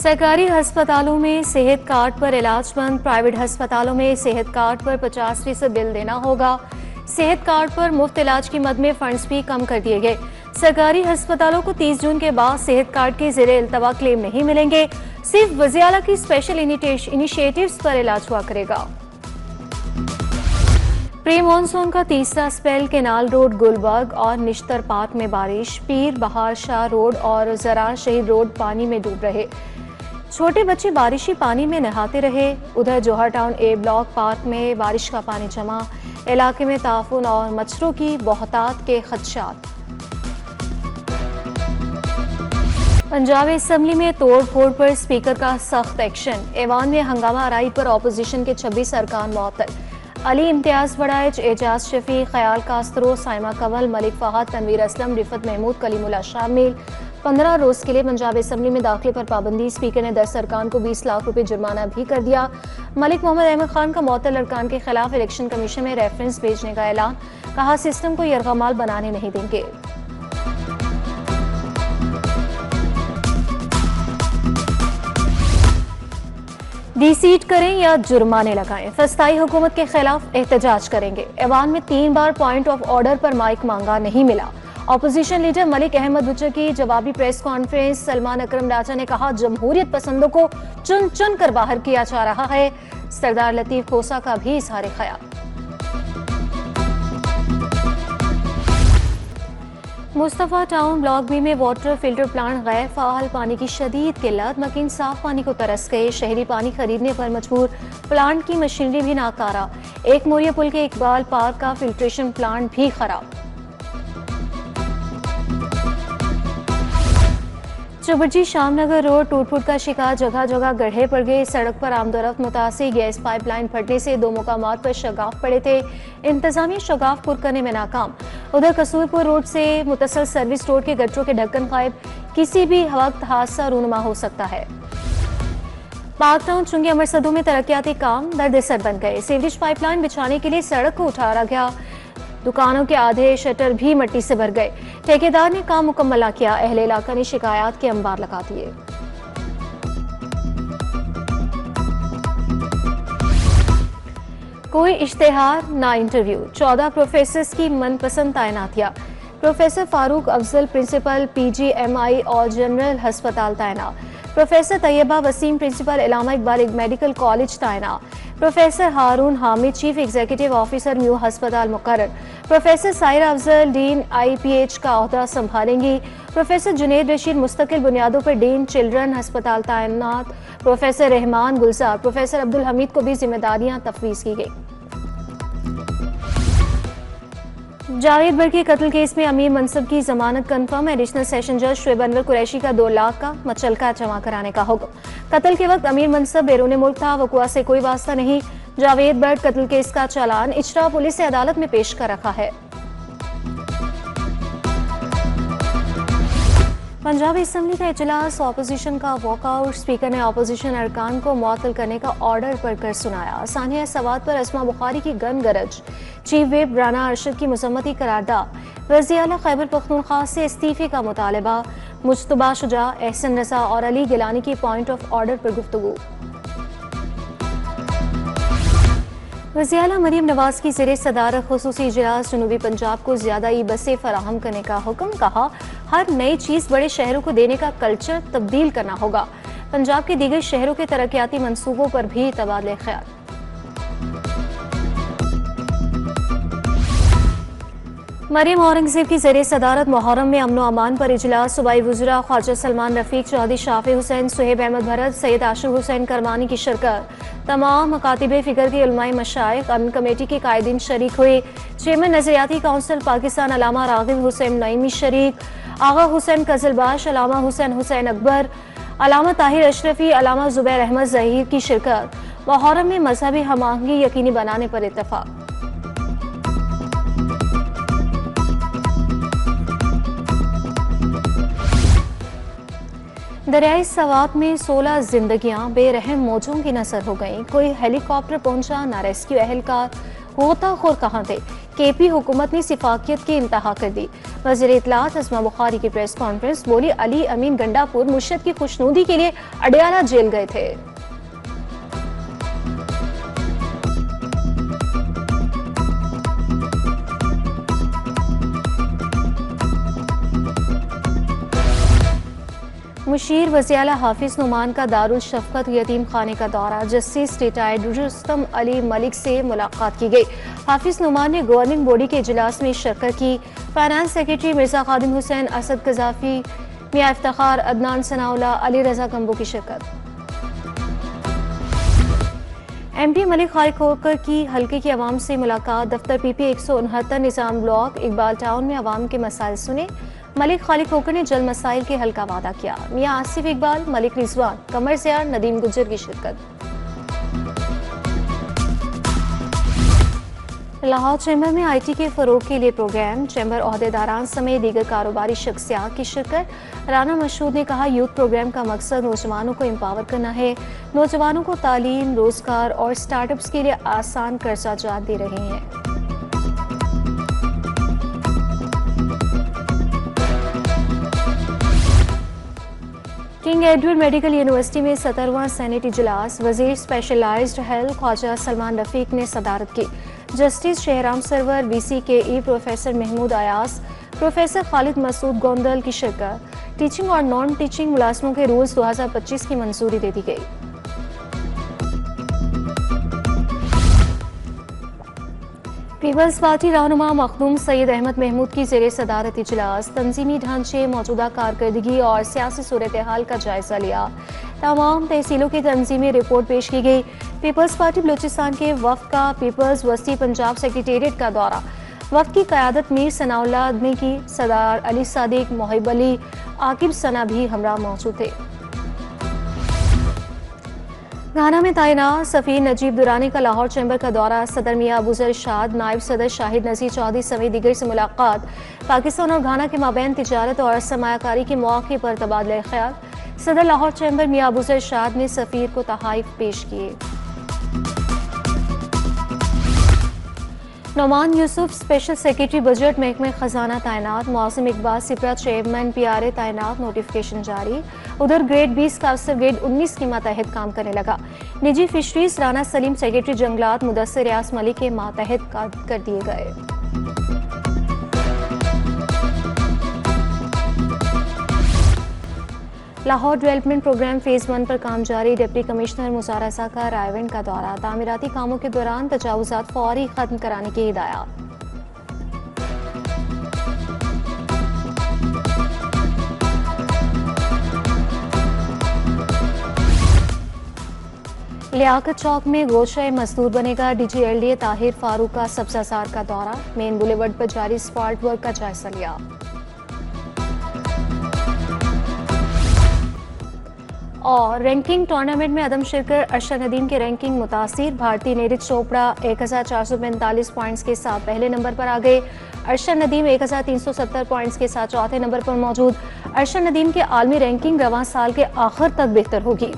सरकारी अस्पतालों में सेहत कार्ड पर इलाज बंद। प्राइवेट अस्पतालों में सेहत कार्ड पर 50% बिल देना होगा। सेहत कार्ड पर मुफ्त इलाज की मद में फंड्स भी कम कर दिए गए। सरकारी अस्पतालों को 30 जून के बाद सेहत कार्ड के ज़रिए इल्तवा क्लेम नहीं मिलेंगे। सिर्फ वज़ीर-ए-आला की स्पेशल इनिशिएटिव्स पर इलाज हुआ करेगा। प्री मानसून का तीसरा स्पेल। केनाल रोड, गुलबर्ग और निश्तर पार्क में बारिश। पीर बहार शाह रोड और जरार शहीद रोड पानी में डूब रहे। छोटे बच्चे बारिशी पानी में नहाते रहे। उधर जौहर टाउन ए ब्लॉक पार्क में बारिश का पानी जमा। इलाके में ताफून और मच्छरों की बहुतात के खदशात। पंजाब असेंबली में तोड़ फोड़ पर स्पीकर का सख्त एक्शन। ऐवान में हंगामा आराई पर अपोजिशन के 26 अरकान मुअत्तल। अली इम्तियाज वड़ाइच, एजाज शफी, ख्याल कास्त्रो, साइमा कंवल, मलिक फहद, तनवीर असलम, रिफत महमूद, कलीमुल्लाह शामिल। 15 रोज के लिए पंजाब असेंबली में दाखिले पर पाबंदी। स्पीकर ने 10 अरकान को 20 लाख रुपए जुर्माना भी कर दिया। मलिक मोहम्मद अहमद खान का मुअत्तल अरकान के खिलाफ इलेक्शन कमीशन में रेफरेंस भेजने का ऐलान। कहा, सिस्टम को यरगमाल बनाने नहीं देंगे। डिसीट करें या जुर्माने लगाएं, फस्ताई हुकूमत के खिलाफ एहतजाज करेंगे। ऐवान में 3 बार पॉइंट ऑफ ऑर्डर पर माइक मांगा, नहीं मिला। Opposition leader Malik Ahmad butcher की जवाबी प्रेस कॉन्फ्रेंस। सलमान अकरम राजा ने कहा, जमहूरियत पसंदों को चुन चुन कर बाहर किया जा रहा है। सरदार लतीफ खोसा का भी इजहार ख्याल। मुस्तफा टाउन ब्लॉक बी में वाटर फिल्टर प्लांट गैर फाल। पानी की शदीद किल्लत। मकीन साफ पानी को तरस गए। शहरी पानी खरीदने पर मजबूर। प्लांट की मशीनरी भी नाकारा। एक मोरिया पुल के इकबाल पार्क का फिल्ट्रेशन प्लांट भी खराब। चुबर्जी शामनगर रोड टूट फूट का शिकार। जगह जगह गड्ढे पड़ गए। सड़क पर आमदोरफ्त मुतासिर। गैस पाइपलाइन फटने से 2 मुकामात पर शगाफ पड़े थे। इंतजामिया शगाफ पुर करने में नाकाम। उधर कसूरपुर रोड से मुतसल सर्विस रोड के गटरों के ढक्कन गायब। किसी भी वक्त हादसा रूनुमा हो सकता है। पार्क टाउन चुंगी अमरसदों में तरक्याती काम दर्द-ए-सर बन गए। सीवरेज पाइपलाइन बिछाने के लिए सड़क को उठाया गया। दुकानों के आधे शटर भी मिट्टी से भर गए। ठेकेदार ने काम मुकम्मल न किया। अहले इलाका ने शिकायत के अंबार लगा दिए। कोई इश्तेहार ना इंटरव्यू। 14 प्रोफेसर्स की मनपसंद तैनातियां। Professor Farooq Afzal principal PGMI और जनरल अस्पताल तैनात। Professor Tayyaba Waseem principal Allama Iqbal medical college तैनात। Professor Haroon Hamid chief executive officer Mayo अस्पताल मुकर्रर। Professor Sahira Afzal dean IPH का ओहदा संभालेंगी। प्रोफेसर जुनैद रशीद मुस्तकिल बुनियादों पर डीन चिल्ड्रन अस्पताल तैनात। प्रोफेसर रहमान गुलजार, प्रोफेसर अब्दुल हमीद को भी जिम्मेदारियां तफवीज की गई। जावेद बर्ड के कत्ल केस में अमीर मनसब की जमानत कन्फर्म। एडिशनल सेशन जज शुएब अनवर कुरैशी का 2 लाख का मचलका जमा कराने का हुक्म। कत्ल के वक्त अमीर मनसब बैरून मुल्क था। वकुआ से कोई वास्ता नहीं। जावेद बर्ड कत्ल केस का चालान इजरा पुलिस से अदालत में पेश कर रखा है। पंजाब असेंबली का इजलास। ऑपोजिशन का वॉकआउट। स्पीकर ने ऑपोजिशन अरकान को मुअत्तल करने का ऑर्डर पढ़कर सुनाया। सानिया सवाद पर अस्मा बुखारी की गन गरज। चीफ व्हिप राना अरशद की मजम्मती करारदाद। वज़ीर-ए-आला खैबर पख्तूनख्वा से इस्तीफे का मुतालबा। मुज्तबा शुजा, एहसन रजा और अली गिलानी की पॉइंट ऑफ ऑर्डर पर गुफ्तगू। वज़ीर-ए-आला मरीम नवाज की ज़ेरे सदारत खुसूसी इजलास। जनूबी पंजाब को ज़्यादा ई बसें फराहम करने का हुक्म। कहा, हर नई चीज़ बड़े शहरों को देने का कल्चर तब्दील करना होगा। पंजाब के दीगर शहरों के तरक्याती मंसूबों पर भी तबादले ख्याल। मरीम औरंगजेब की ज़रिए सदारत मुहर्रम में अमन अमान पर इजलास। सूबाई वज़रा ख्वाजा सलमान रफ़ीक, चौधरी शाफी हुसैन, सुहेब अहमद भरत, सैयद आशिक हुसैन करमानी की शिरकत। तमाम मकातिब फ़िक्र के उलमाए मशाइख, अमन कमेटी के कायदीन शरीक हुए। चेयरमैन नज़रियाती काउंसिल पाकिस्तान अलामा रागिब हुसैन नईमी शरीक। आगा हुसैन कजलबाश, अलामा हुसैन अकबर, अलामा ताहिर अशरफी, अलामा जुबैर अहमद ज़हीर की शिरकत। मुहर्रम में मजहबी हमाहंगी यकीनी बनाने पर इत्तफाक। दरियाई सवात में 16 जिंदगियां बेरहम मौजों की नजर हो गईं। कोई हेलीकॉप्टर पहुंचा, ना रेस्क्यू एहलकार। गोताखोर कहाँ थे? KP हुकूमत ने सिफाकियत की इंतहा कर दी। वज़ीर इत्तलात अस्मा बुखारी की प्रेस कॉन्फ्रेंस, बोली अली अमीन गंडापुर मुर्शद की खुशनुदी के लिए अडयाला जेल गए थे। मुशीर वज़ीर हाफिज नुमान का दारुल शफ़क़त यतीम खाने का दौरा, जस्टिस रिटायर्ड रुस्तम अली मलिक से मुलाकात की गई। हाफिज नुमान ने गवर्निंग बॉडी के इजलास में शिरकत की। फाइनेंस सेक्रेटरी मिर्जा खादिम हुसैन, असद कज़ाफ़ी, मियां इफ्तिखार, अदनान सनाउल्लाह, अली रजा कंबो की शिरकत। MP मलिक खालिद खोकर की हल्के की आवाम से मुलाकात, दफ्तर PP 169 निज़ाम ब्लॉक इकबाल टाउन में आवाम के मसाइल सुने। मलिक खालिद खोकर ने जल्द मसाइल के हल का वादा किया। मियां आसिफ इकबाल, मलिक रिजवान, कमर ज़ियार, नदीम गुज्जर की शिरकत। लाहौर चैम्बर में IT के फ़रोग के लिए प्रोग्राम, चैम्बर ओहदेदारान समेत दीगर कारोबारी शख्सियात की शिरकत। राना मशहूद ने कहा यूथ प्रोग्राम का मकसद नौजवानों को एम्पावर करना है। नौजवानों को तालीम, रोजगार और स्टार्टअप्स के लिए आसान कर्जा जात दे रहे हैं। किंग एडवर्ड मेडिकल यूनिवर्सिटी में 17वां सेनेट इजलास, वजीर स्पेशलाइज्ड हेल्थ ख्वाजा सलमान रफीक ने सदारत की। Justice Shahram Sarwar, BCKE professor Mahmood Ayaz, professor Khalid Masood Gondal की शिरकत। टीचिंग और नॉन टीचिंग मुलाजमों के रूल्स 2025 की मंजूरी दे दी गई। पीपल्स पार्टी रहनुमा मखदूम सैयद अहमद महमूद की ज़ेरे सदारत इजलास, तंजीमी ढांचे, मौजूदा कारकर्दगी और सियासी सूरत हाल का जायजा लिया। तमाम तहसीलों की तंजीमी रिपोर्ट पेश की गई। पीपल्स पार्टी बलूचिस्तान के वफ्द का पीपल्स वस्ती पंजाब सेक्रेटेरिएट का दौरा, वफ्द की क़यादत मीर सनाउल्लाह आदमी की, सदार अली सादिक, मोहिब अली, आकिब सना भी हमरा मौजूद थे। घाना में तैनात सफ़ीर नजीब दुरानी का लाहौर चैम्बर का दौरा, सदर मियां अबूजर इरशाद, नायब सदर शाहिद नज़ीर चौधरी समेत दीगर से मुलाकात। पाकिस्तान और घाना के माबैन तिजारत और सरमायाकारी के मौके पर तबादला ख्याल। सदर लाहौर चैम्बर मियां अबूजर इरशाद ने सफ़ीर को तहाइफ पेश किए। Noman Yusuf special secretary budget महकमे खजाना तैनात, मौसम इकबाल सिपरा चेयरमैन PRA तैनात, नोटिफिकेशन जारी। उधर ग्रेड 20 का अफसर ग्रेड 19 के मातहत काम करने लगा। निजी फिशरीज राना सलीम सेक्रेटरी जंगलात मुदस्सिर रियास मलिक के मातहत कर दिए गए। लाहौर डेवलपमेंट प्रोग्राम फेज़ 1 पर काम जारी, डिप्टी कमिश्नर मुसार रज़ा का रायवेंड का दौरा, तामीराती कामों के दौरान तजावुज़ात फौरी खत्म कराने की हिदायत। लियाकत चौक में गोशे मजदूर बनेगा, DG LDA ताहिर फारूक का सब्ज़ाज़ार का दौरा, मेन बुलेवर्ड पर जारी स्पॉट वर्क का जायजा लिया। और रैंकिंग टूर्नामेंट में अदम शिरकर अरशद नदीम के रैंकिंग मुतासिर, भारतीय नीरज चोपड़ा 1445 पॉइंट्स के साथ पहले नंबर पर आ गए। अरशद नदीम 1370 पॉइंट्स के साथ चौथे नंबर पर मौजूद। अरशद नदीम की आलमी रैंकिंग रवां साल के आखिर तक बेहतर होगी।